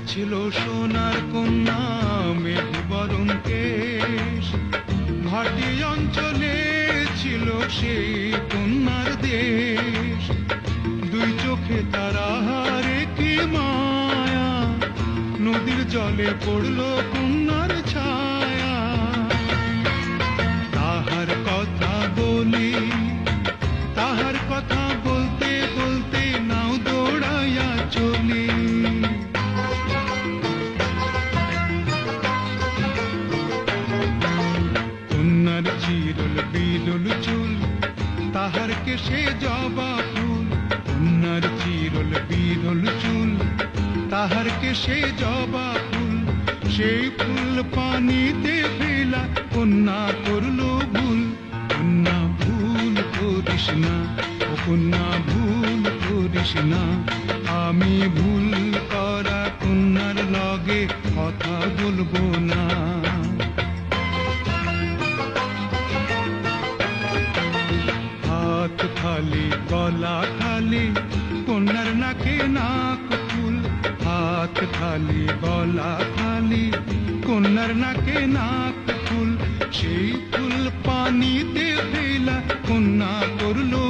ছিল সোনার কন্যা মেঘ বরণ কেশ, ভাটি অঞ্চলে ছিল সেই কন্যার দেশ। দুই চোখে তারাহারে কি মায়া, নদীর জলে পড়ল কন্যার ছায়া। তাহার কথা বলি, তাহার কথা বলতে বলতে নাও দৌড়াইয়া চলি। কন্যার চিরল বিরল চুল, তাহার কেশে জবা ফুল। কন্যার চিরল বিরল চুল, তাহার কেশে জবা ফুল। সেই ফুল পানিতে ফেলা কন্যা করল ভুল। কন্যা ভুল করিস না, ও কন্যা ভুল করিস না। আমি ভুল করা কন্যার লগে কথা বলবো না। হাত খালি গলা খালি, কন্যার নাকে নাক ফুল। হাত খালি গলা খালি, কন্যার নাকে নাক ফুল। সেই ফুল পানিতে ফেলা কন্যা করলো